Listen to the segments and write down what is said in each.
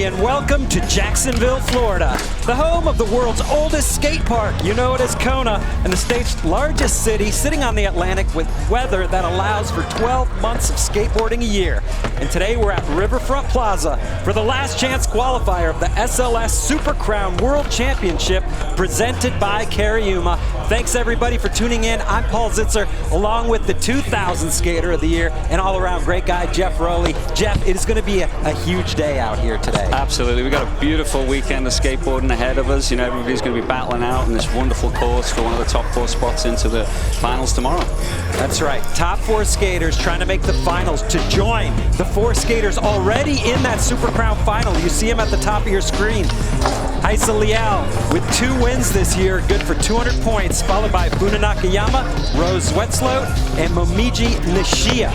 everybody, and welcome to Jacksonville, Florida, the home of the world's oldest skate park. You know it as Kona, and the state's largest city, sitting on the Atlantic with weather that allows for 12 months of skateboarding a year. And today we're at Riverfront Plaza for the last chance qualifier of the SLS Super Crown World Championship presented by Cariuma. Thanks everybody for tuning in. I'm Paul Zitzer, along with the 2000 Skater of the Year and all-around great guy, Jeff Rowley. Jeff, it is going to be a huge day out here today. Absolutely. We've got a beautiful weekend of skateboarding ahead of us. You know, everybody's going to be battling out in this wonderful course for one of the top 4 spots into the finals tomorrow. That's right. Top 4 skaters trying to make the finals to join the 4 skaters already in that Super Crown final. You see them at the top of your screen. Rayssa Leal with 2 wins this year, good for 200 points, followed by Funa Nakayam, Roos Zwetsloot, and Momiji Nishiya.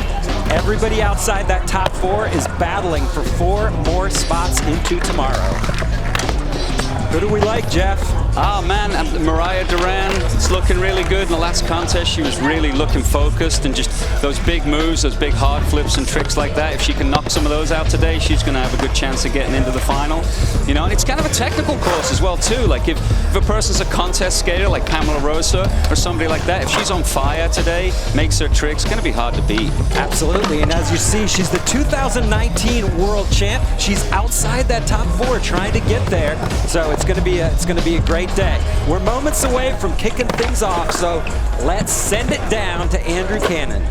Everybody outside that top 4 is battling for 4 more spots into tomorrow. Who do we like, Jeff? Oh man, Mariah Duran, it's looking really good. In the last contest, she was really looking focused, and just those big moves, those big hard flips and tricks like that, if she can knock some of those out today, she's going to have a good chance of getting into the final. You know, and it's kind of a technical course as well too. Like if a person's a contest skater like Pamela Rosa or somebody like that, if she's on fire today, makes her tricks, it's going to be hard to beat. Absolutely, and as you see, she's the 2019 world champ. She's outside that top 4 trying to get there, so it's going to be a great day. We're moments away from kicking things off, so let's send it down to Andrew Cannon.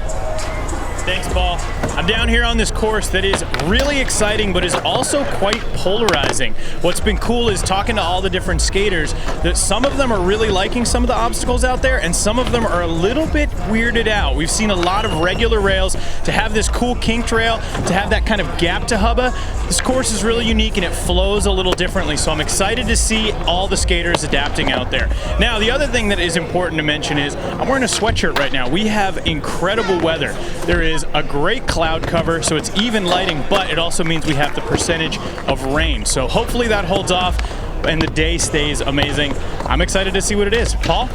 Thanks, Paul. I'm down here on this course that is really exciting, but is also quite polarizing. What's been cool is talking to all the different skaters, that some of them are really liking some of the obstacles out there, and some of them are a little bit weirded out. We've seen a lot of regular rails. To have this cool kinked rail, to have that kind of gap to hubba, this course is really unique and it flows a little differently, so I'm excited to see all the skaters adapting out there. Now, the other thing that is important to mention is I'm wearing a sweatshirt right now. We have incredible weather. There is a great cloud cover, so it's even lighting, but it also means we have the percentage of rain. So hopefully that holds off and the day stays amazing. I'm excited to see what it is. Paul?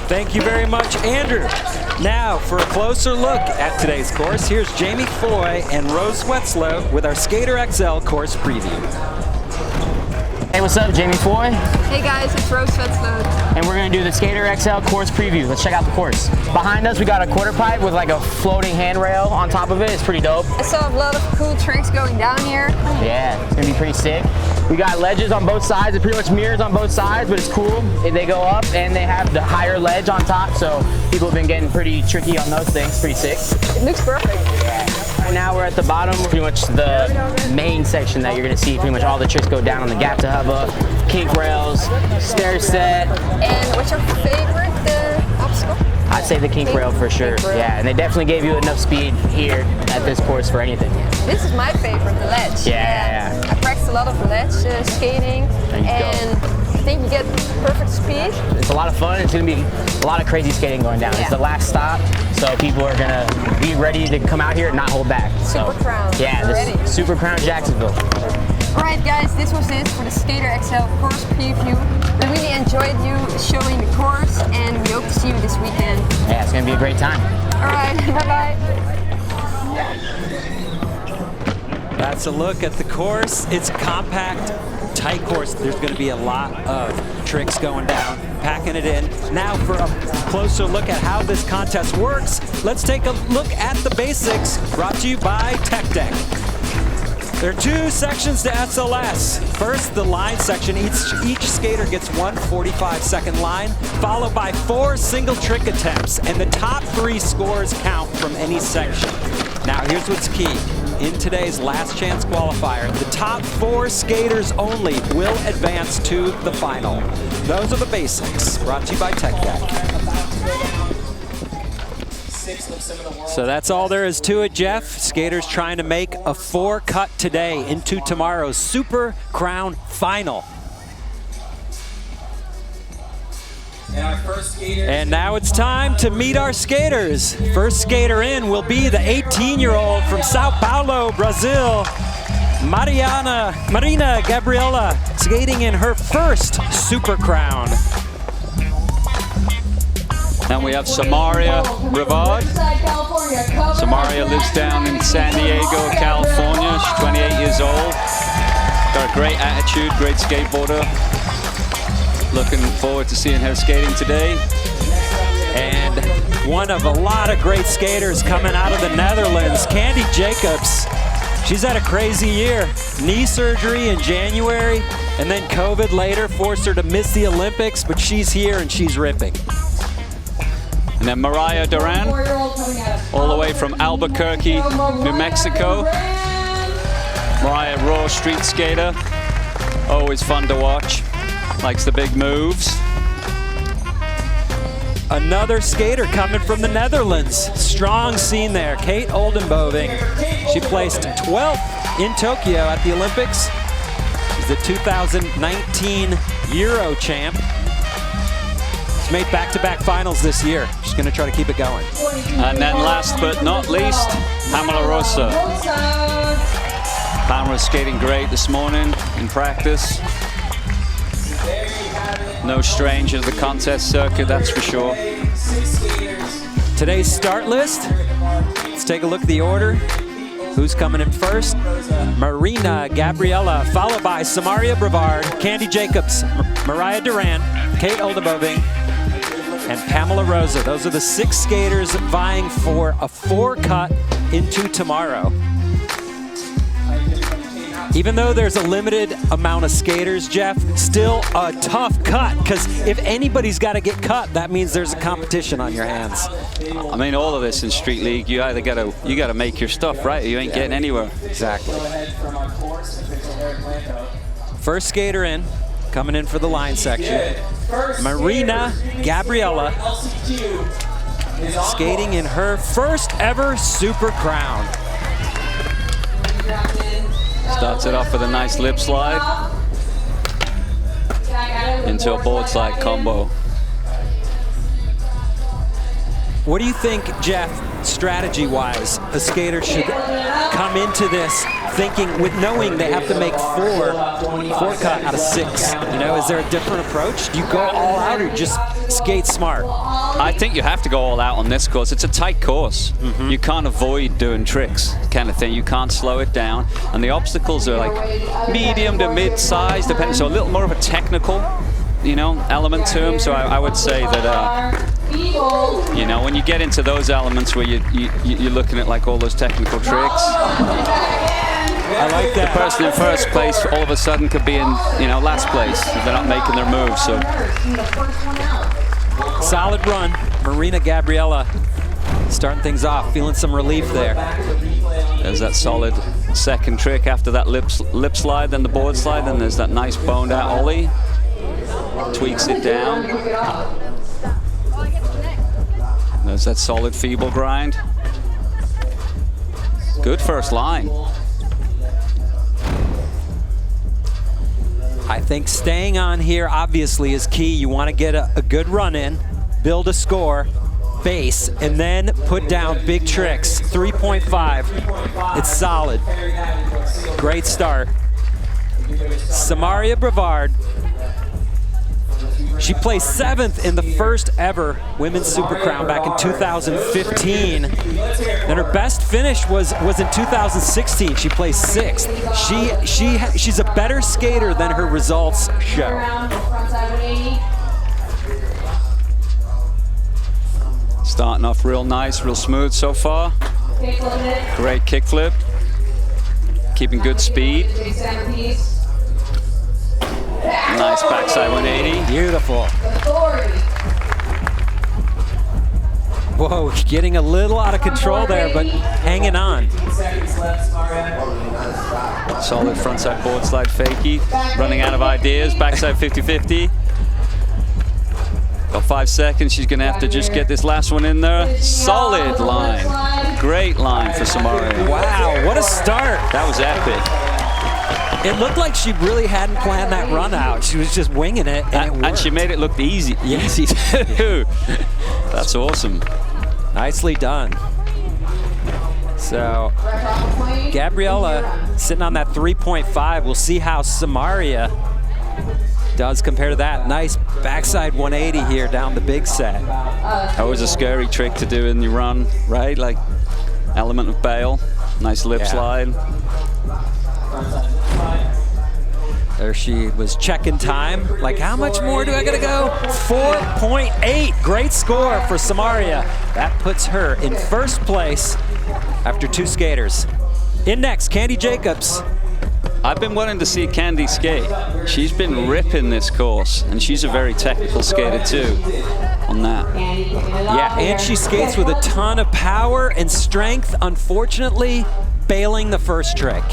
Thank you very much, Andrew. Now, for a closer look at today's course, here's Jamie Foy and Roos Zwetsloot with our Skater XL course preview. Hey, what's up? Jamie Foy. Hey guys, it's Roos Zwetsloot. And we're gonna do the Skater XL course preview. Let's check out the course. Behind us, we got a quarter pipe with like a floating handrail on top of it. It's pretty dope. I saw a lot of cool tricks going down here. Yeah, it's gonna be pretty sick. We got ledges on both sides. It pretty much mirrors on both sides, but it's cool. They go up and they have the higher ledge on top, so people have been getting pretty tricky on those things. Pretty sick. It looks perfect. Yeah. Right now we're at the bottom, pretty much the main section that you're gonna see. Pretty much all the tricks go down on the gap to hubba, kink rails, stair set. And what's your favorite obstacle? I'd say the kink rail for sure. Yeah, and they definitely gave you enough speed here at this course for anything. This is my favorite, the ledge. Yeah. I practiced a lot of ledge skating, and I think you get perfect speed. It's a lot of fun. It's going to be a lot of crazy skating going down. Yeah. It's the last stop, so people are going to be ready to come out here and not hold back. Super Crown. Yeah, this Super Crown Jacksonville. Alright guys, this was it for the Skater XL course preview. We really enjoyed you showing the course, and we hope to see you this weekend. Yeah, it's going to be a great time. Alright, bye-bye. That's a look at the course. It's a compact, tight course. There's going to be a lot of tricks going down, packing it in. Now for a closer look at how this contest works, let's take a look at the basics, brought to you by Tech Deck. There are 2 sections to SLS. First, the line section. Each skater gets 1 45-second line, followed by 4 single trick attempts, and the top 3 scores count from any section. Now, here's what's key. In today's last chance qualifier, the top 4 skaters only will advance to the final. Those are the basics, brought to you by Tech Deck. So that's all there is to it, Jeff. Skaters trying to make a 4 cut today into tomorrow's Super Crown final. And now it's time to meet our skaters. First skater in will be the 18-year-old from Sao Paulo, Brazil, Marina Gabriela, skating in her first Super Crown. And we have Samaria Rivard. Samaria lives down in San Diego, California. She's 28 years old. Got a great attitude, great skateboarder. Looking forward to seeing her skating today. And one of a lot of great skaters coming out of the Netherlands, Candy Jacobs. She's had a crazy year. Knee surgery in January, and then COVID later forced her to miss the Olympics, but she's here and she's ripping. And then Mariah Duran, all the way from Albuquerque, New Mexico. Mariah, raw street skater, always fun to watch. Likes the big moves. Another skater coming from the Netherlands. Strong scene there, Kate Oldenboving. She placed 12th in Tokyo at the Olympics. She's the 2019 Euro champ. She's made back-to-back finals this year. She's gonna try to keep it going. And then last but not least, Pamela Rosa. Pamela's skating great this morning in practice. No stranger to the contest circuit, that's for sure. Today's start list, let's take a look at the order. Who's coming in first? Marina Gabriella, followed by Samaria Brevard, Candy Jacobs, Mariah Duran, Kate Oldenboving, and Pamela Rosa. Those are the 6 skaters vying for a 4 cut into tomorrow. Even though there's a limited amount of skaters, Jeff, still a tough cut, because if anybody's got to get cut, that means there's a competition on your hands. I mean, all of this in Street League, you either gotta make your stuff, right? Or you ain't getting anywhere. Exactly. First skater in, coming in for the line section. Marina Gabriella, skating in her first ever Super Crown. Starts it off with a nice lip slide into a board slide combo. What do you think, Jeff, strategy-wise, a skater should come into this thinking, with knowing they have to make 4 cut out of 6? You know, is there a different approach? Do you go all out or just skate smart? I think you have to go all out on this course. It's a tight course. You can't avoid doing tricks kind of thing. You can't slow it down. And the obstacles are like medium to mid-size, depending. So a little more of a technical, you know, element to them. So I would say that, you know, when you get into those elements where you're looking at like all those technical tricks, I like that. The person in first place all of a sudden could be in, you know, last place if they're not making their moves. So solid run, Marina Gabriella starting things off, feeling some relief there. There's that solid second trick after that lip slide, then the board slide, then there's that nice boned out ollie. Tweaks it down. There's that solid feeble grind. Good first line. I think staying on here obviously is key. You want to get a good run in, build a score, base, and then put down big tricks. 3.5, it's solid. Great start. Samaria Brevard, she placed 7th in the first ever Women's Super Crown back in 2015. Then her best finish was in 2016. She placed 6th. She's a better skater than her results show. Starting off real nice, real smooth so far. Great kickflip. Keeping good speed. Nice backside 180. Beautiful. Whoa, getting a little out of control there, but hanging on. Solid frontside board slide fakie. Running out of ideas. Backside 50-50. Got 5 seconds. She's going to have to just get this last one in there. Solid line. Great line for Samaria. Wow, what a start. That was epic. It looked like she really hadn't planned that run out. She was just winging it, and it worked. And she made it look easy. Easy too. That's awesome. Nicely done. So, Gabriella sitting on that 3.5. We'll see how Samaria does compare to that. Nice backside 180 here down the big set. Always a scary trick to do in your run, right? Like element of bail. Nice lip slide. There she was checking time. Like, how much more do I gotta go? 4.8, great score for Samaria. That puts her in first place after 2 skaters. In next, Candy Jacobs. I've been wanting to see Candy skate. She's been ripping this course, and she's a very technical skater too on that. Yeah, and she skates with a ton of power and strength, unfortunately, bailing the first trick.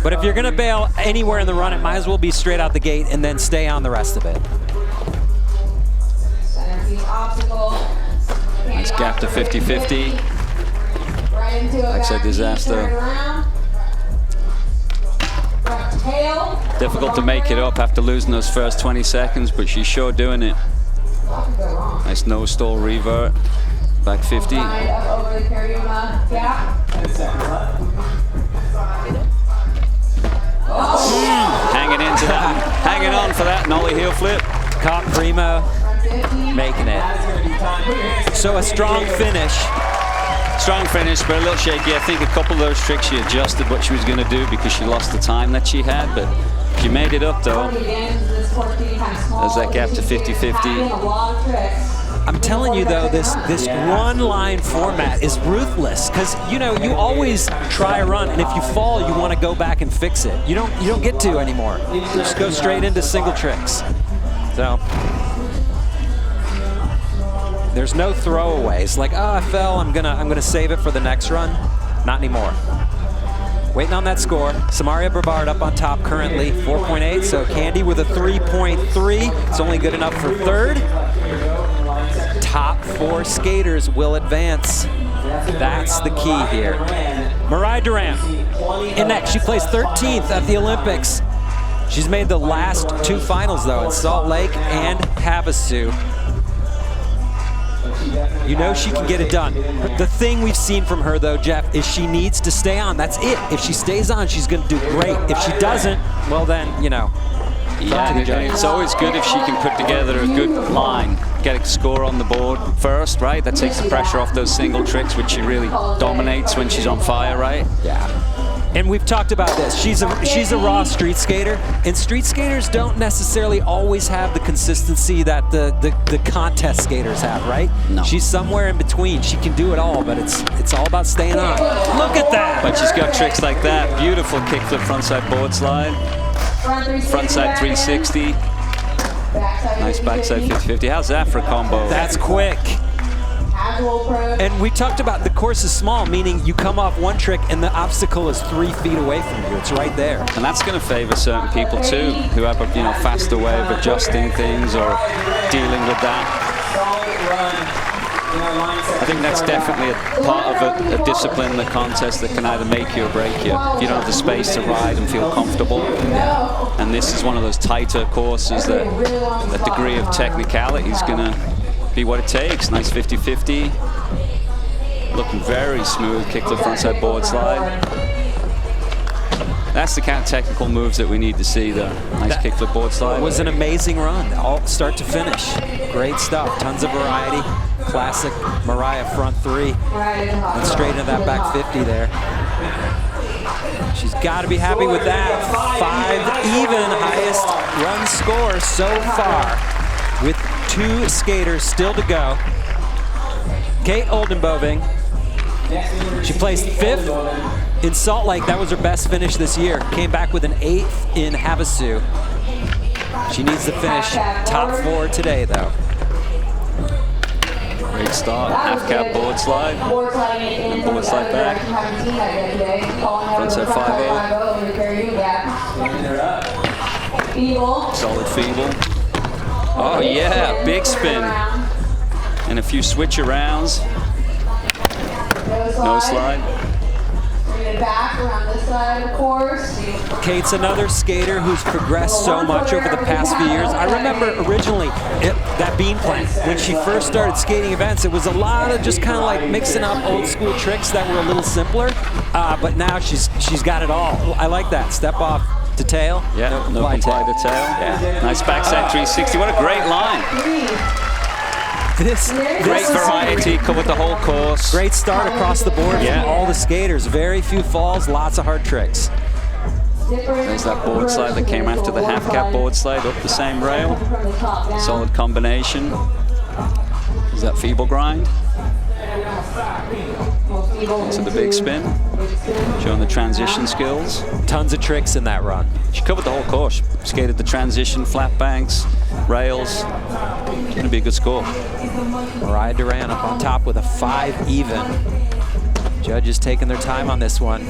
But if you're gonna bail anywhere in the run, it might as well be straight out the gate and then stay on the rest of it. Nice gap to 50-50. Backside disaster. Difficult to make it up after losing those first 20 seconds, but she's sure doing it. Nice nose stall revert. Back 50. Hanging into that, hanging on for that nollie heel flip. Caught Primo, making it. So a strong finish. Strong finish, but a little shaky. I think a couple of those tricks she adjusted what she was going to do because she lost the time that she had, but she made it up though. There's that gap to 50-50. I'm telling you though, this one-line format is ruthless because you know you always try a run, and if you fall, you want to go back and fix it. You don't get to anymore. You just go straight into single tricks. So there's no throwaways. Like, oh, I fell. I'm gonna save it for the next run. Not anymore. Waiting on that score. Samaria Brevard up on top currently, 4.8. So Candy with a 3.3. It's only good enough for third. Top 4 skaters will advance. That's the key here. Mariah Duran in next. She placed 13th at the Olympics. She's made the last 2 finals though in Salt Lake and Havasu. You know she can get it done. The thing we've seen from her though, Jeff, is she needs to stay on. That's it. If she stays on, she's gonna do great. If she doesn't, well then, you know. Yeah, it's always good if she can put together a good line, get a score on the board first, right? That takes the pressure off those single tricks, which she really dominates when she's on fire, right? Yeah. And we've talked about this. She's a raw street skater, and street skaters don't necessarily always have the consistency that the contest skaters have, right? No. She's somewhere in between. She can do it all, but it's all about staying on. Look at that! But she's got tricks like that. Beautiful kickflip frontside board slide. Frontside 360. Nice backside 50-50. How's that for a combo? That's quick. And we talked about the course is small, meaning you come off one trick and the obstacle is 3 feet away from you. It's right there. And that's going to favor certain people too, who have a faster way of adjusting things or dealing with that. I think that's definitely a part of a discipline in the contest that can either make you or break you. If you don't have the space to ride and feel comfortable. Yeah. And this is one of those tighter courses that a degree of technicality is going to be what it takes. Nice 50-50. Looking very smooth. Kickflip frontside board slide. That's the kind of technical moves that we need to see though. Nice kickflip board slide. It was an amazing run, all start to finish. Great stuff, tons of variety. Classic Mariah front 3. And straight into that back 50 there. She's got to be happy with that. 5 even, highest run score so far with 2 skaters still to go. Kate Oldenboving, she placed 5th in Salt Lake. That was her best finish this year. Came back with an 8th in Havasu. She needs to finish top 4 today though. Great start, half cap board slide, and board slide back. Frontside 5-0. Solid feeble. Oh yeah, big spin. And a few switch arounds. No slide. Back around this side, of course. Kate's another skater who's progressed so much over the past few years. I remember originally that bean plant, when she first started skating events, it was a lot of just kind of like mixing up old school tricks that were a little simpler, but now she's got it all. I like that. Step off to tail. Yeah, no comply to tail. Yeah. Nice backside 360. What a great line. This great variety, covered the whole course. Great start across the board from all the skaters. Very few falls, lots of hard tricks. There's that board slide that came after the half cap board slide up the same rail. Solid combination. There's that feeble grind. So the big spin, showing the transition skills. Tons of tricks in that run. She covered the whole course. Skated the transition, flat banks, rails. It's going to be a good score. Rayssa Leal up on top with a 5 even. Judges taking their time on this one.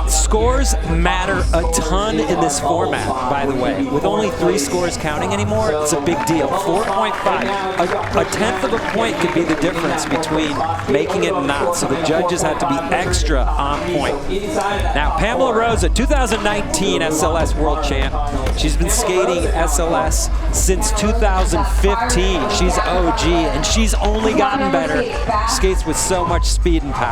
Scores matter a ton in this format, by the way. With only 3 scores counting anymore, it's a big deal. 4.5. A tenth of a point could be the difference between making it and not, so the judges had to be extra on point. Now, Pamela Rosa, 2019 SLS World Champ. She's been skating SLS since 2015. She's OG, and she's only gotten better. Skates with so much speed and power.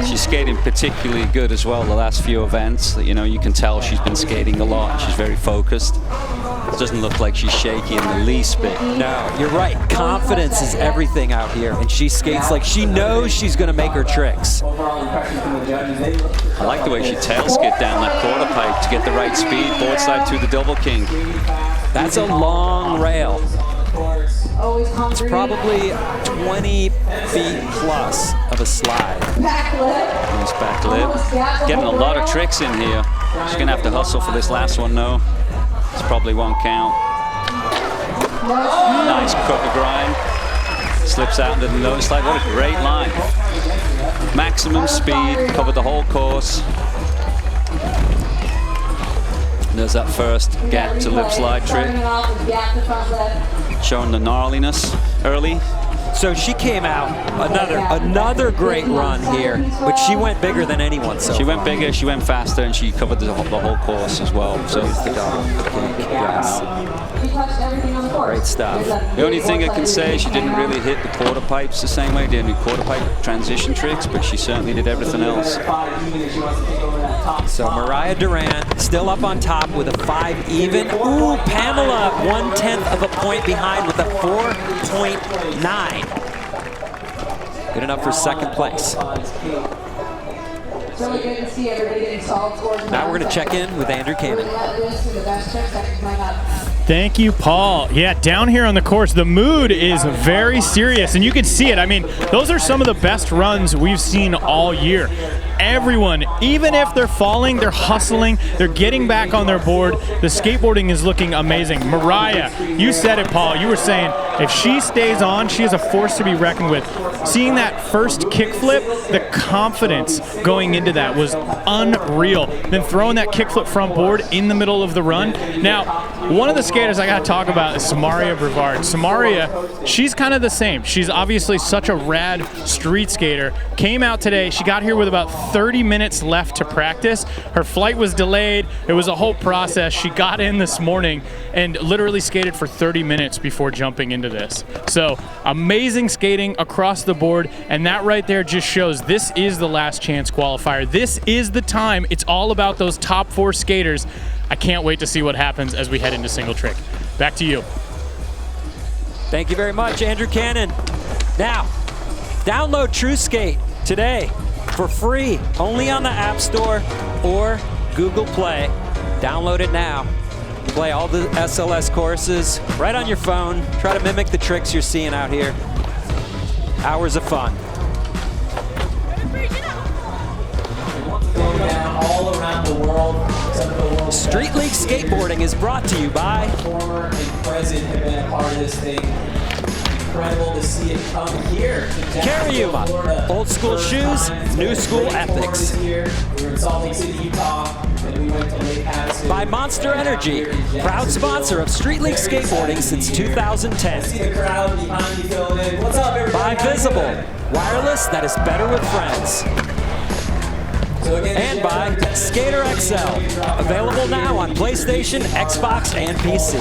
She's skating particularly good as well the last few events. You know, you can tell she's been skating a lot. She's very focused. It doesn't look like she's shaky in the least bit. No, you're right. Confidence is everything out here, and she skates like she knows she's going to make her tricks. I like the way she tail skid down that quarter pipe to get the right speed, board slide through the double king. That's a long rail. It's probably 20 feet plus of a slide. Nice back lip. Getting a lot of tricks in here. She's going to have to hustle for this last one, though. This probably won't count. Nice cover grind. Slips out into the nose slide. What a great line. Maximum speed, covered the whole course. There's that first gap to lip slide trick. Showing the gnarliness early. So she came out, another great run here, but she went bigger than anyone. So she went bigger, she went faster, and she covered the whole course as well. So the dog. Yes. Great stuff. The only thing I can say is she didn't really hit the quarter pipes the same way. Didn't do quarter pipe transition tricks, but she certainly did everything else. So Rayssa Leal still up on top with a 5 even. Ooh, Pamela 1/10 of a point behind with a 4.9. Good enough for second place. Really good to see everybody getting solid scores. Now we're going to check in with Andrew Cannon. Thank you, Paul. Yeah, down here on the course, the mood is very serious, and you can see it. I mean, those are some of the best runs we've seen all year. Everyone, even if they're falling, they're hustling, they're getting back on their board. The skateboarding is looking amazing. Mariah, you said it, Paul. You were saying if she stays on, she is a force to be reckoned with. Seeing that first kickflip, the confidence going into that was unreal. Then throwing that kickflip front board in the middle of the run. Now, one of the skaters I got to talk about is Samaria Brevard. Samaria, she's kind of the same. She's obviously such a rad street skater. Came out today. She got here with about 30 minutes left to practice. Her flight was delayed. It was a whole process. She got in this morning and literally skated for 30 minutes before jumping into this. So amazing skating across the board, and that right there just shows this is the last chance qualifier. This is the time. It's all about those top 4 skaters. I can't wait to see what happens as we head into single trick. Back to you. Thank you very much, Andrew Cannon. Now, download TrueSkate today for free, only on the App Store or Google Play. Download it now. Play all the SLS courses right on your phone. Try to mimic the tricks you're seeing out here. Hours of fun. All around the world. Street League Skateboarding is brought to you by Former and present have been a part of this thing. Incredible to see it come here. Cariuma, old school shoes, new school ethics. We were in Salt Lake City, Utah, and we went to Lake Havasu. By Monster Energy, proud sponsor of Street League Skateboarding since 2010. See the crowd behind you filling in. What's up, everybody? By Visible, wireless that is better with friends. And by Skater XL, available now on PlayStation, Xbox, and PC.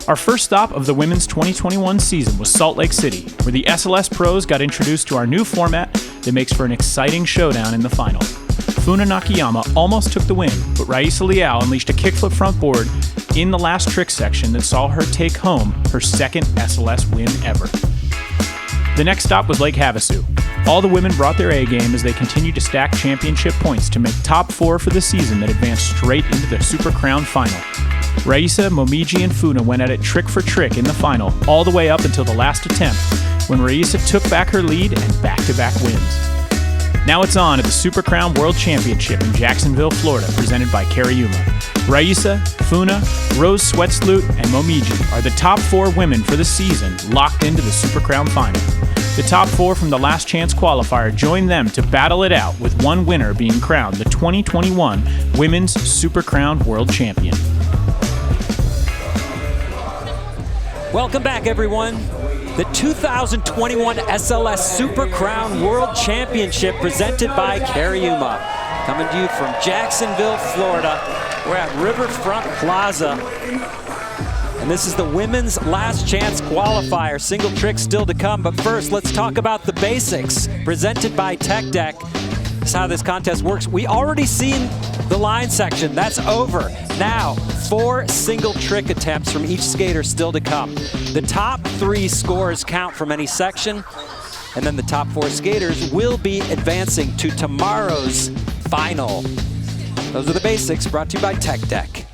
Our first stop of the women's 2021 season was Salt Lake City, where the SLS pros got introduced to our new format that makes for an exciting showdown in the final. Funa Nakayam almost took the win, but Rayssa Leal unleashed a kickflip front board in the last trick section that saw her take home her second SLS win ever. The next stop was Lake Havasu, All the women brought their A game as they continued to stack championship points to make top 4 for the season that advanced straight into the Super Crown final. Rayssa, Momiji, and Funa went at it trick for trick in the final, all the way up until the last attempt, when Rayssa took back her lead and back-to-back wins. Now it's on at the Super Crown World Championship in Jacksonville, Florida, presented by Cariuma. Rayssa, Funa, Roos Zwetsloot, and Momiji are the top 4 women for the season, locked into the Super Crown final. The top 4 from the Last Chance Qualifier join them to battle it out, with one winner being crowned the 2021 Women's Super Crown World Champion. Welcome back, everyone. The 2021 SLS Super Crown World Championship presented by Cariuma. Coming to you from Jacksonville, Florida. We're at Riverfront Plaza. And this is the Women's Last Chance Qualifier. Single trick still to come, but first let's talk about the basics. Presented by Tech Deck. This is how this contest works. We already seen the line section, that's over. Now, 4 single trick attempts from each skater still to come. The top 3 scores count from any section, and then the top 4 skaters will be advancing to tomorrow's final. Those are the basics, brought to you by Tech Deck.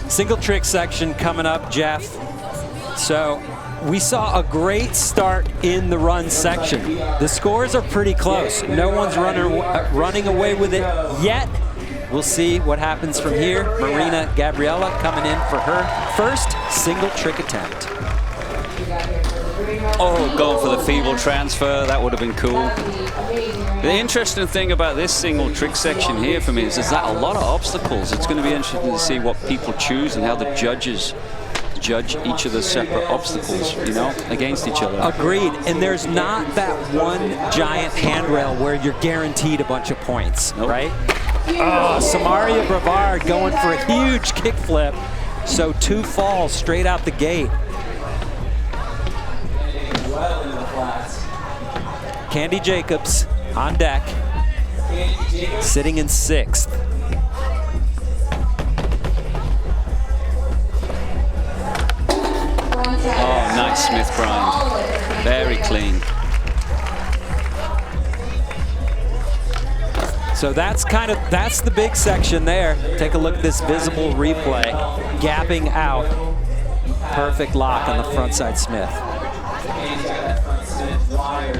Single trick section coming up, Jeff. So, we saw a great start in the run section. The scores are pretty close. No one's running away with it yet. We'll see what happens from here. Marina Gabriella coming in for her first single trick attempt. Oh, going for the feeble transfer. That would have been cool. The interesting thing about this single trick section here for me is there's a lot of obstacles. It's going to be interesting to see what people choose and how the judges judge each of the separate obstacles, you know, against each other. Agreed, and there's not that one giant handrail where you're guaranteed a bunch of points, nope. Right? Oh, Samaria Brevard going for a huge kickflip. So 2 falls straight out the gate. Candy Jacobs on deck, sitting in 6th. Oh, nice Smith grind. Very clean. So that's the big section there. Take a look at this visible replay. Gapping out. Perfect lock on the frontside Smith.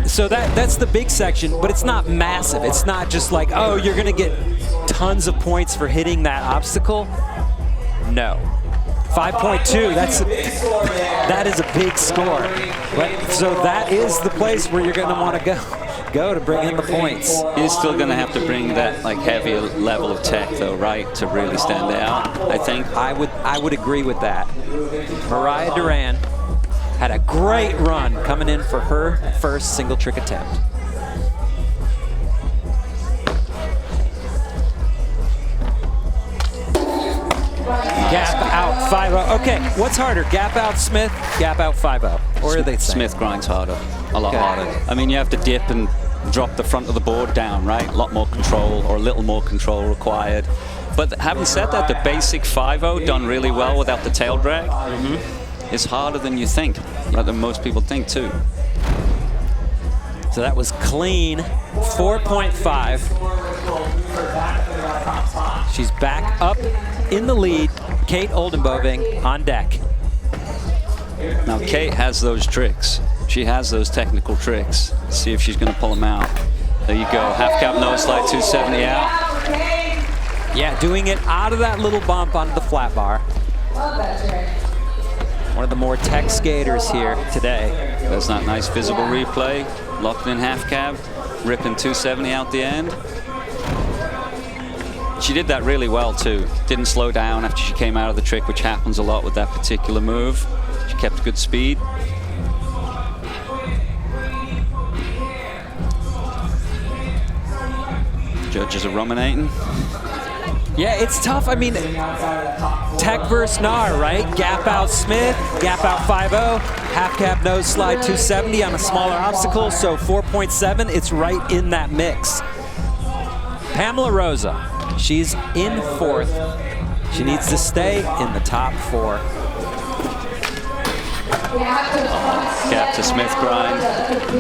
So that's the big section, but it's not massive. It's not just like, oh, you're gonna get tons of points for hitting that obstacle. No. 5.2, that is a big score. But, so that is the place where you're gonna wanna go to bring in the points. You're still gonna have to bring that like heavier level of tech though, right? To really stand out, I think. I would agree with that. Mariah Duran had a great run coming in for her first single trick attempt. Gap out 5-0. Okay, what's harder, gap out Smith, gap out 5-0? Or are they saying? Smith grinds harder, a lot harder. I mean, you have to dip and drop the front of the board down, right? A lot more control, or a little more control required. But having said that, the basic 5-0 done really well without the tail drag. It's harder than you think, rather than most people think too. So that was clean, 4.5. She's back up in the lead. Kate Oldenboving on deck. Now Kate has those tricks. She has those technical tricks. Let's see if she's going to pull them out. There you go, half cap nose slide 270 out. Yeah, doing it out of that little bump onto the flat bar. One of the more tech skaters here today. That's that nice visible replay. Locked in half cab, ripping 270 out the end. She did that really well too. Didn't slow down after she came out of the trick, which happens a lot with that particular move. She kept good speed. Judges are ruminating. Yeah, it's tough. I mean, tech versus Nar, right? Gap out Smith, gap out 5-0, half cab nose slide 270 on a smaller obstacle, so 4.7, it's right in that mix. Pamela Rosa, she's in 4th. She needs to stay in the top 4. Gap to Smith grind.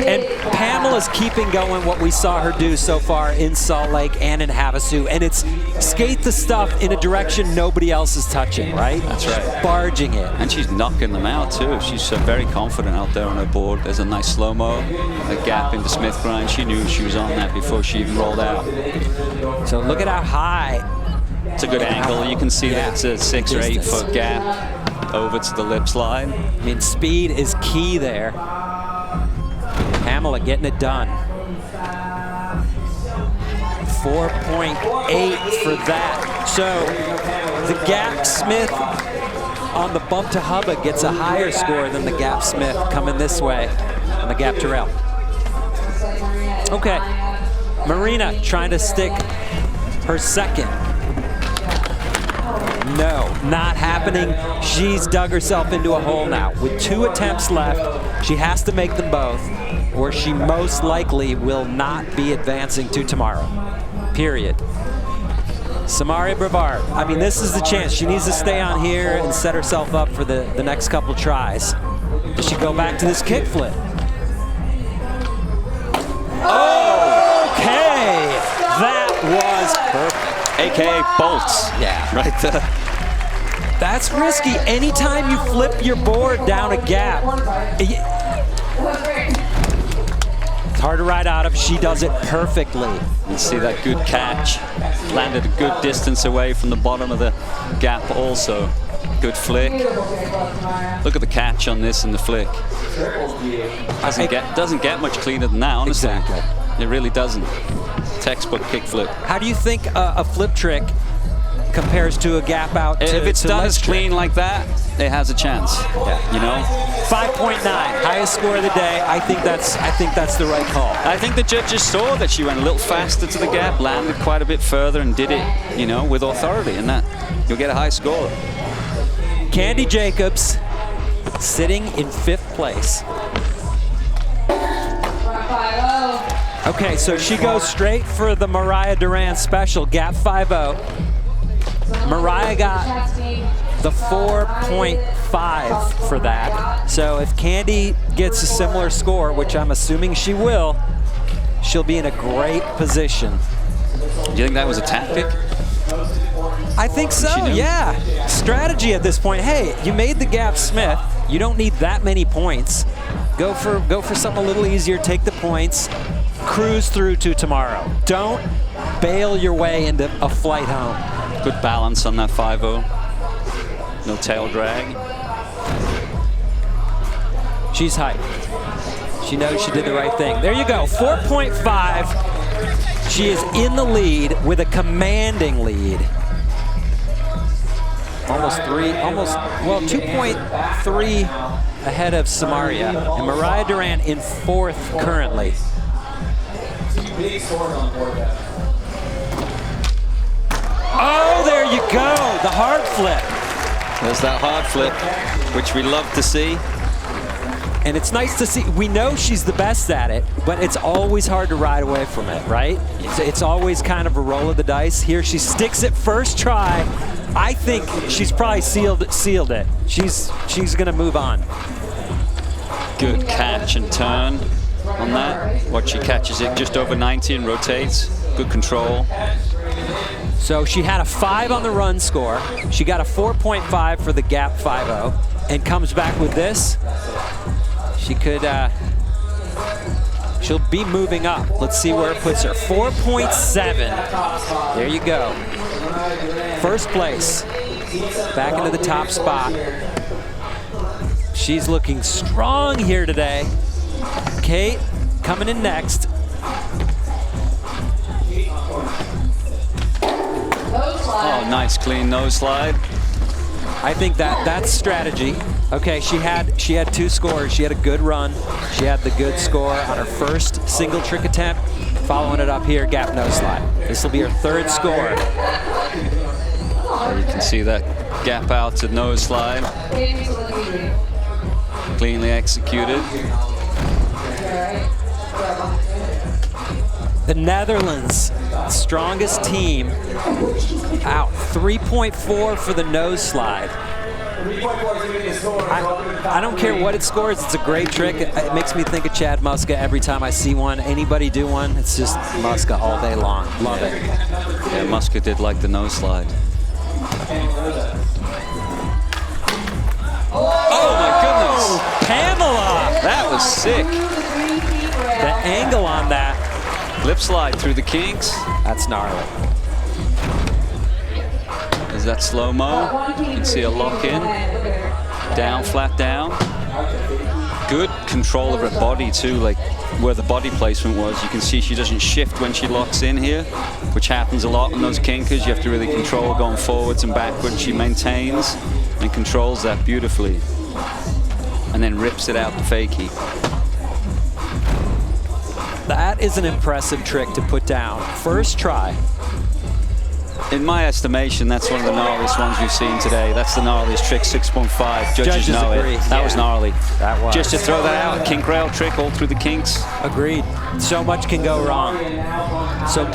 And Pamela's keeping going what we saw her do so far in Salt Lake and in Havasu, and it's skate the stuff in a direction nobody else is touching, right? That's right. She's barging it. And she's knocking them out too. She's very confident out there on her board. There's a nice slow-mo, a gap into Smith grind. She knew she was on that before she even rolled out. So look at how high. It's a good angle. You can see that it's a 6 or 8 foot gap over to the lip slide. I mean, speed is key there. Pamela getting it done. 4.8 for that. So the Gap Smith on the bump to Hubba gets a higher score than the Gap Smith coming this way on the Gap Terrell. Okay, Marina trying to stick her second. No, not happening. She's dug herself into a hole now. With 2 attempts left, she has to make them both, or she most likely will not be advancing to tomorrow. Period. Samaria Brevard, I mean, this is the chance. She needs to stay on here and set herself up for the next couple tries. Does she go back to this kickflip? Okay, that was perfect. AKA bolts. Yeah. Right there. That's risky. Anytime you flip your board down a gap, it's hard to ride out of. She does it perfectly. You see that good catch. Landed a good distance away from the bottom of the gap also. Good flick. Look at the catch on this and the flick. Doesn't get much cleaner than that, honestly. Exactly. It really doesn't. Textbook kickflip. How do you think a flip trick compares to a gap out to If it's to done ledge as trick? clean like that, it has a chance. Yeah. You know? 5.9, highest score of the day. I think that's the right call. I think the judges saw that she went a little faster to the gap, landed quite a bit further, and did it, you know, with authority, and that you'll get a high score. Candy Jacobs sitting in 5th place. Okay, so she goes straight for the Mariah Duran special, gap 5-0. Mariah got the 4.5 for that. So if Candy gets a similar score, which I'm assuming she will, she'll be in a great position. Do you think that was a tactic? I think so, yeah. Strategy at this point. Hey, you made the Gap Smith. You don't need that many points. Go for something a little easier, take the points, cruise through to tomorrow. Don't bail your way into a flight home. Good balance on that 5-0. No tail drag. She's hyped. She knows she did the right thing. There you go, 4.5. She is in the lead with a commanding lead. Almost 2.3 ahead of Samaria. And Mariah Duran in 4th currently. Oh, there you go, the hard flip. There's that hard flip, which we love to see. And it's nice to see, we know she's the best at it, but it's always hard to ride away from it, right? It's always kind of a roll of the dice. Here she sticks it first try. I think she's probably sealed it. She's gonna move on. Good catch and turn on that. Watch, she catches it just over 90 and rotates. Good control. So she had a 5 on the run score. She got a 4.5 for the gap 5-0 and comes back with this. She could, she'll be moving up. Let's see where it puts her. 4.7. There you go. First place. Back into the top spot. She's looking strong here today. Kate coming in next. Oh, nice clean nose slide. I think that's strategy. Okay, she had 2 scores. She had a good run. She had the good score on her first single trick attempt. Following it up here, gap nose slide. This will be her 3rd score. There you can see that gap out to nose slide. Cleanly executed. The Netherlands, strongest team, out. 3.4 for the nose slide. I don't care what it scores. It's a great trick. It makes me think of Chad Muska every time I see one. Anybody do one, it's just Muska all day long. Love it. Yeah, Muska did like the nose slide. Oh my goodness! Pamela! That was sick. The angle on that. Lip slide through the kinks. That's gnarly. There's that slow-mo. You can see a lock in. Down, flat down. Good control of her body too, like where the body placement was. You can see she doesn't shift when she locks in here, which happens a lot in those kinkers. You have to really control going forwards and backwards. She maintains and controls that beautifully. And then rips it out the fakie. That is an impressive trick to put down. First try. In my estimation, that's one of the gnarliest ones we've seen today. That's the gnarliest trick, 6.5. Judges know agree. it. That was gnarly. That was. Just to throw that out, kink rail trick all through the kinks. Agreed. So much can go wrong. So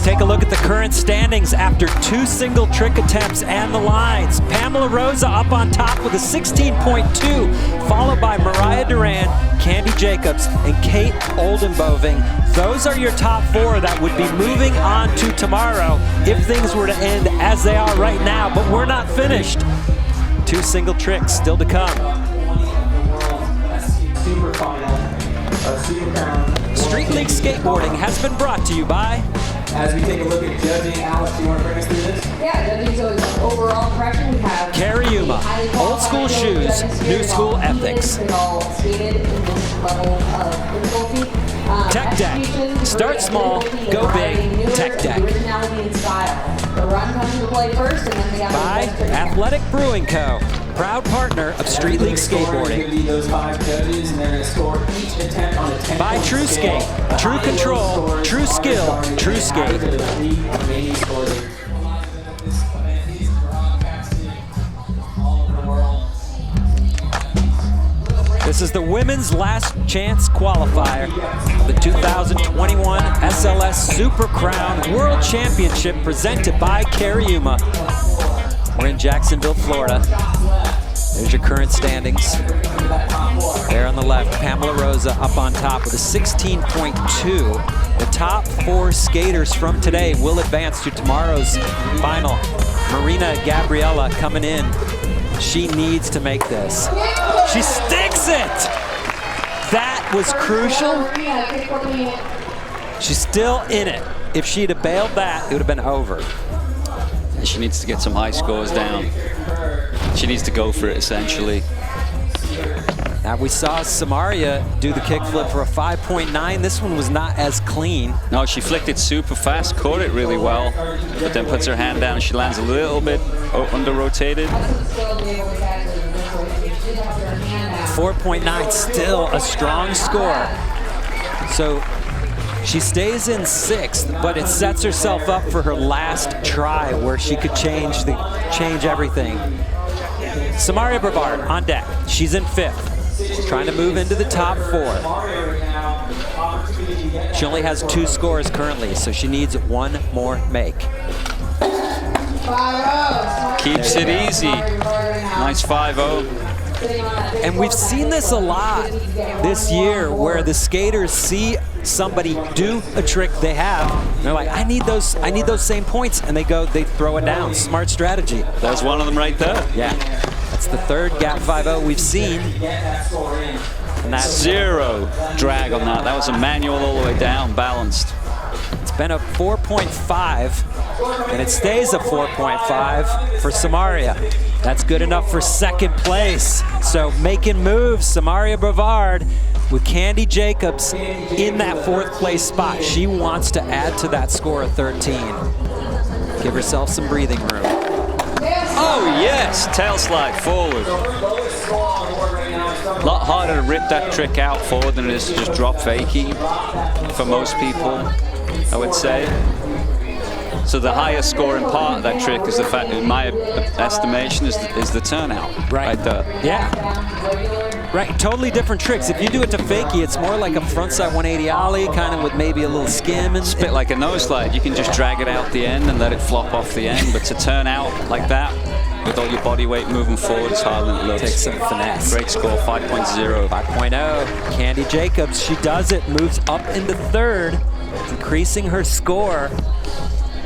take a look at the current standings after 2 single trick attempts and the lines. Pamela Rosa up on top with a 16.2, followed by Mariah Duran, Candy Jacobs, and Kate Oldenboving. Those are your top 4 that would be moving on to tomorrow if things were to end as they are right now, but we're not finished. 2 single tricks still to come. Street League Skateboarding has been brought to you by... As we take a look at judging, Alex, do you want to bring us through this? Yeah, judging, so overall impression, we have Cariuma, old school shoes, new school ethics. Tech Deck, start small, go big, Tech Deck. The run comes into play first, and then we have By Athletic Brewing Co., proud partner of Street League Skateboarding. Those 5 judges, and they're going to score each attempt on a 10-point By True scale. Skate, true control, true skill, true skate. This is the women's last chance qualifier of the 2021 SLS Super Crown World Championship presented by Cariuma. We're in Jacksonville, Florida. There's your current standings. There on the left, Pamela Rosa up on top with a 16.2. The top 4 skaters from today will advance to tomorrow's final. Marina Gabriella coming in. She needs to make this. She sticks it! That was crucial. She's still in it. If she'd have bailed that, it would have been over. And she needs to get some high scores down. She needs to go for it, essentially. Now we saw Samaria do the kickflip for a 5.9. This one was not as clean. No, she flicked it super fast, caught it really well, but then puts her hand down and she lands a little bit under-rotated. 4.9, still a strong score. So she stays in 6th, but it sets herself up for her last try where she could change everything. Samaria Brevard on deck. She's in 5th. Trying to move into the top 4. She only has 2 scores currently, so she needs 1 more make. Keeps it easy. Nice 5-0. And we've seen this a lot this year where the skaters see somebody do a trick they have, and they're like, I need those same points, and they throw it down. Smart strategy. There's one of them right there. Yeah. That's the 3rd gap 5-0 we've seen. And that's 0 drag on that. That was a manual all the way down, balanced. It's been a 4.5, and it stays a 4.5 for Samaria. That's good enough for 2nd place. So making moves, Samaria Brevard with Candy Jacobs in that 4th place spot. She wants to add to that score of 13. Give herself some breathing room. Oh yes, tail slide forward. A lot harder to rip that trick out forward than it is to just drop fakie for most people, I would say. So the highest scoring part of that trick is the fact, in my estimation, is the turnout right there. Yeah. Right, totally different tricks. If you do it to fakie, it's more like a frontside 180 ollie, kind of with maybe a little skim. And spit like a nose slide. You can just drag it out the end and let it flop off the end, but to turn out like that, with all your body weight moving forward, it's harder than it looks. Take some finesse. Great score, 5.0. 5.0. Candy Jacobs, she does it, moves up into third, increasing her score.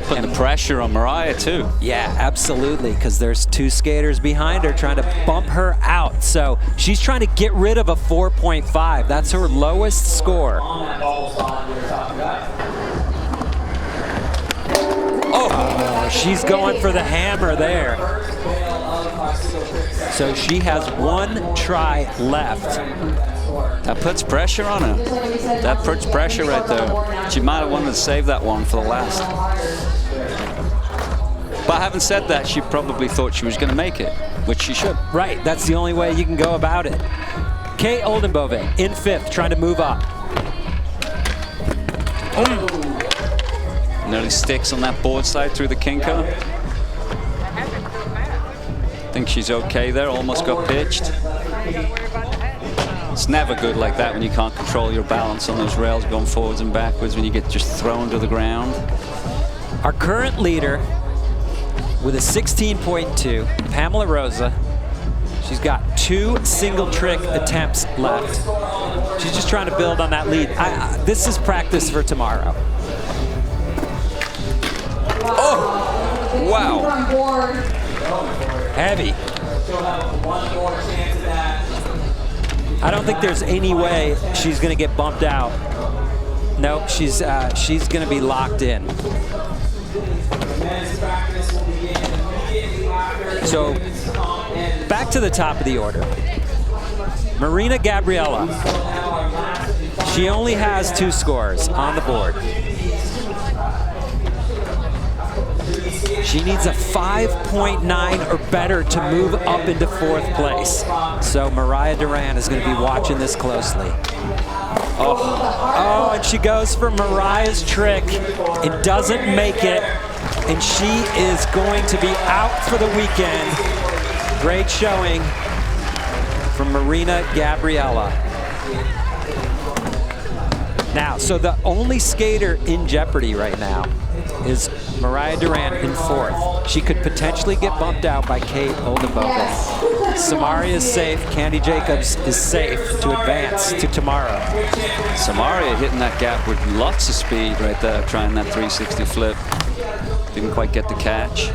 Putting the pressure on Mariah too. Yeah, absolutely, because there's two skaters behind her trying to bump her out. So she's trying to get rid of a 4.5. That's her lowest score. Oh, she's going for the hammer there. So she has one try left. That puts pressure on her. That puts pressure right there. She might have wanted to save that one for the last. But having said that, she probably thought she was going to make it, which she should. Right, that's the only way you can go about it. Kate Oldenboven in fifth, trying to move up. Nearly sticks on that board side through the kinker. Think she's okay there, almost got pitched. It's never good like that when you can't control your balance on those rails going forwards and backwards, when you get just thrown to the ground. Our current leader with a 16.2, Pamela Rosa. She's got 2 single trick attempts left. She's just trying to build on that lead. This is practice for tomorrow. Oh, wow. Heavy. I don't think there's any way she's going to get bumped out. Nope, she's going to be locked in. So back to the top of the order. Marina Gabriela. She only has 2 scores on the board. She needs a 5.9 or better to move up into 4th place. So Mariah Duran is going to be watching this closely. Oh, and she goes for Mariah's trick. It doesn't make it, and she is going to be out for the weekend. Great showing from Marina Gabriela. Now, so the only skater in jeopardy right now is Mariah Duran in 4th. She could potentially get bumped out by Kate Oldenboven. Samaria is safe. Candy Jacobs is safe to advance to tomorrow. Samaria hitting that gap with lots of speed right there, trying that 360 flip. Didn't quite get the catch.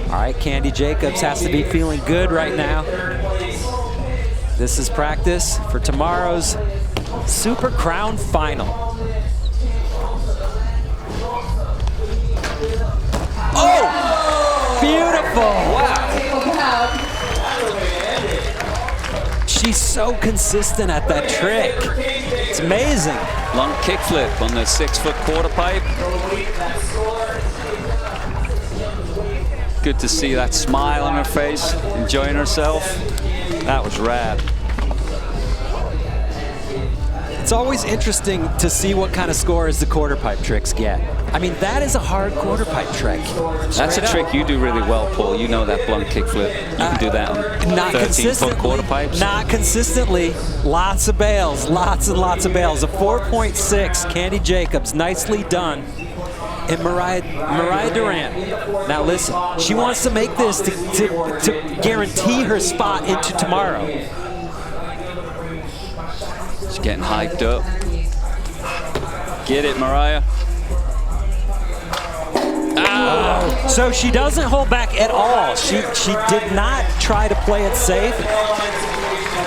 All right, Candy Jacobs has to be feeling good right now. This is practice for tomorrow's Super Crown Final. Oh! Beautiful! Wow! She's so consistent at that trick. It's amazing. Long kickflip on the 6-foot quarter pipe. Good to see that smile on her face, enjoying herself. That was rad. It's always interesting to see what kind of scores the quarter pipe tricks get. I mean, that is a hard quarter pipe trick. That's a trick you do really well, Paul. You know that blunt kickflip. You can do that on 13-foot quarter pipes. Not consistently. Lots of bails, lots and lots of bails. A 4.6, Candy Jacobs, nicely done. And Mariah Duran. Now listen, she wants to make this to guarantee her spot into tomorrow. She's getting hyped up. Get it, Mariah. Ah. So she doesn't hold back at all. She did not try to play it safe.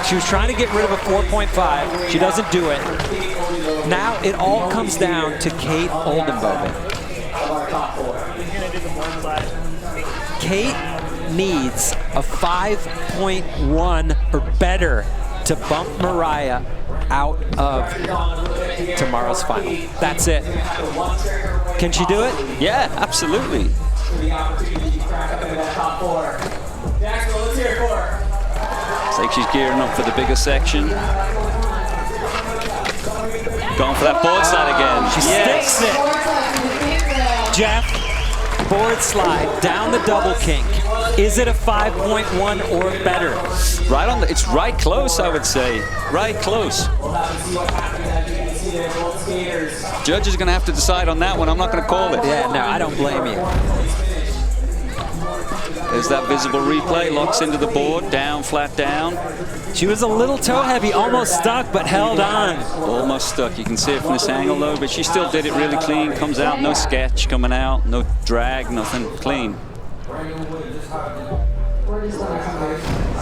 She was trying to get rid of a 4.5. She doesn't do it. Now it all comes down to Kate Oldenboven. Kate needs a 5.1 or better to bump Mariah out of tomorrow's final. That's it. Can she do it? Yeah, absolutely. It's like she's gearing up for the bigger section. Going for that board slide again. She sticks it. Jeff, board slide down the double kink. Is it a 5.1 or better? Right on it's right close, I would say. Right close. Judge is going to have to decide on that one. I'm not going to call it. Yeah, no, I don't blame you. There's that visible replay, locks into the board, down, flat down. She was a little toe heavy, almost stuck, but held on. Almost stuck. You can see it from this angle though, but she still did it really clean. Comes out, no sketch coming out, no drag, nothing, clean.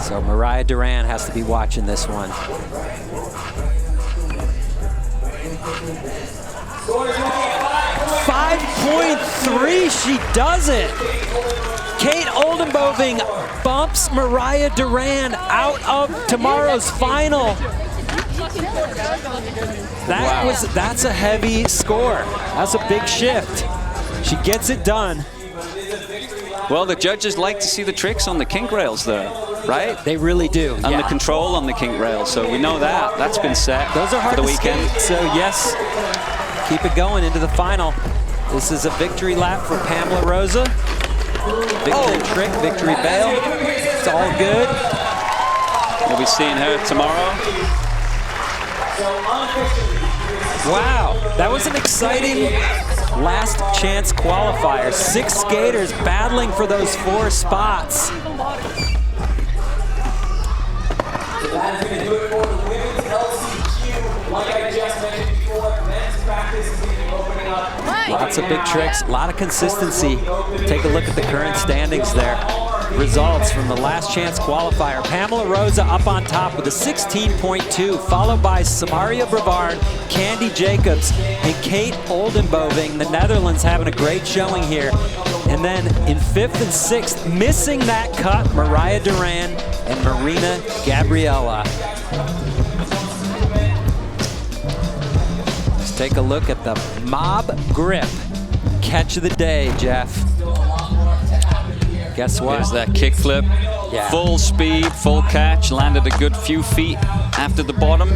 So Mariah Duran has to be watching this one. 5.3, she does it. Kate Oldenboving bumps Mariah Duran out of tomorrow's final. That's a heavy score. That's a big shift. She gets it done. Well, the judges like to see the tricks on the kink rails though, right? They really do. And the control on the kink rails, so we know that. That's been set Those are hard for the to weekend. skate, so yes, keep it going into the final. This is a victory lap for Pamela Rosa. Victory trick, victory bail. It's all good. We'll be seeing her tomorrow. Wow, that was an exciting last chance qualifier. 6 skaters battling for those 4 spots. That is going to do it for the women's LCQ. Like I just mentioned before, men's practice is going to be opening up. Lots of big tricks, a lot of consistency. Take a look at the current standings there. Results from the last chance qualifier. Pamela Rosa up on top with a 16.2, followed by Samaria Brevard, Candy Jacobs, and Kate Oldenboving. The Netherlands having a great showing here. And then in 5th and 6th, missing that cut, Mariah Duran and Marina Gabriella. Let's take a look at the Mob Grip catch of the day, Jeff. Guess what? There's that kick flip. Yeah. Full speed, full catch, landed a good few feet after the bottom.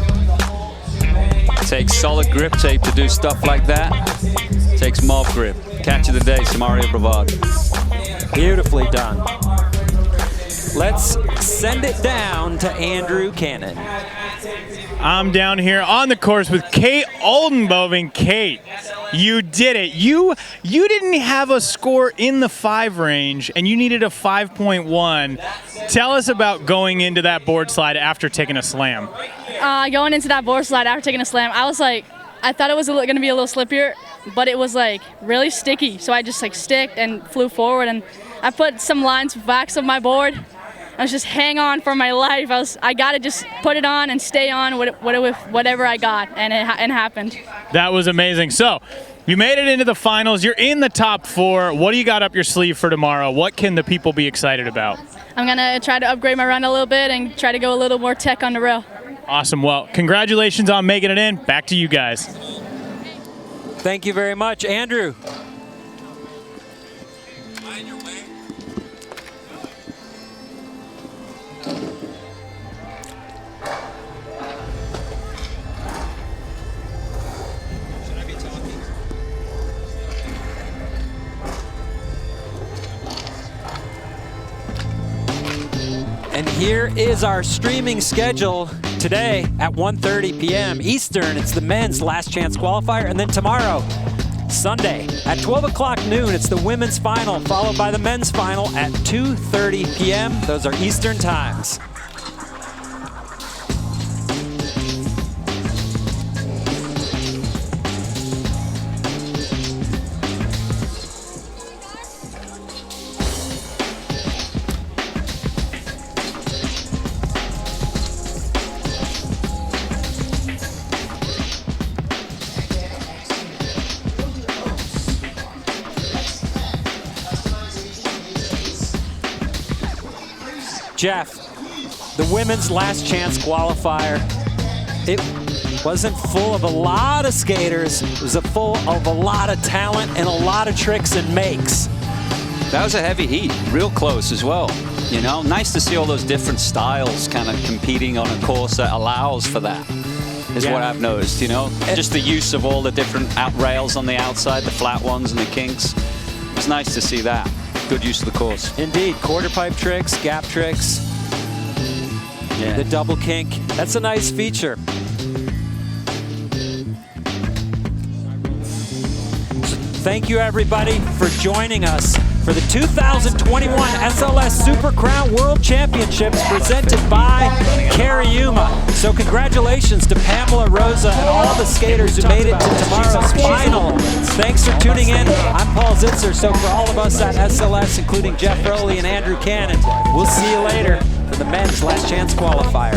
Takes solid grip tape to do stuff like that. Takes mob grip. Catch of the day, Samaria Brevard. Beautifully done. Let's send it down to Andrew Cannon. I'm down here on the course with Kate Oldenboving. Kate, you did it. You didn't have a score in the 5 range, and you needed a 5.1. Tell us about going into that board slide after taking a slam. Going into that board slide after taking a slam, I thought it was going to be a little slippier, but it was like really sticky. So I just like sticked and flew forward, and I put some lines back of my board. I was just hang on for my life. I got to just put it on and stay on with whatever I got, and it happened. That was amazing. So you made it into the finals. You're in the top 4. What do you got up your sleeve for tomorrow? What can the people be excited about? I'm going to try to upgrade my run a little bit and try to go a little more tech on the rail. Awesome. Well, congratulations on making it in. Back to you guys. Thank you very much, Andrew. And here is our streaming schedule today at 1:30 p.m. Eastern. It's the men's last chance qualifier. And then tomorrow, Sunday, at 12 o'clock noon, it's the women's final, followed by the men's final at 2:30 p.m. Those are Eastern times. Jeff, the women's last chance qualifier, it wasn't full of a lot of skaters. It was full of a lot of talent and a lot of tricks and makes. That was a heavy heat, real close as well. You know, nice to see all those different styles kind of competing on a course that allows for that, is what I've noticed, you know. Just the use of all the different out rails on the outside, the flat ones and the kinks. It's nice to see that. Good use of the course. Indeed, quarter pipe tricks, gap tricks, the double kink. That's a nice feature. Thank you everybody for joining us for the 2021 SLS Super Crown World Championships presented by Cariuma. So congratulations to Pamela Rosa and all the skaters who made it to tomorrow's final. Thanks for tuning in. I'm Paul Zitzer. So for all of us at SLS, including Jeff Rowley and Andrew Cannon, we'll see you later for the men's last chance qualifier.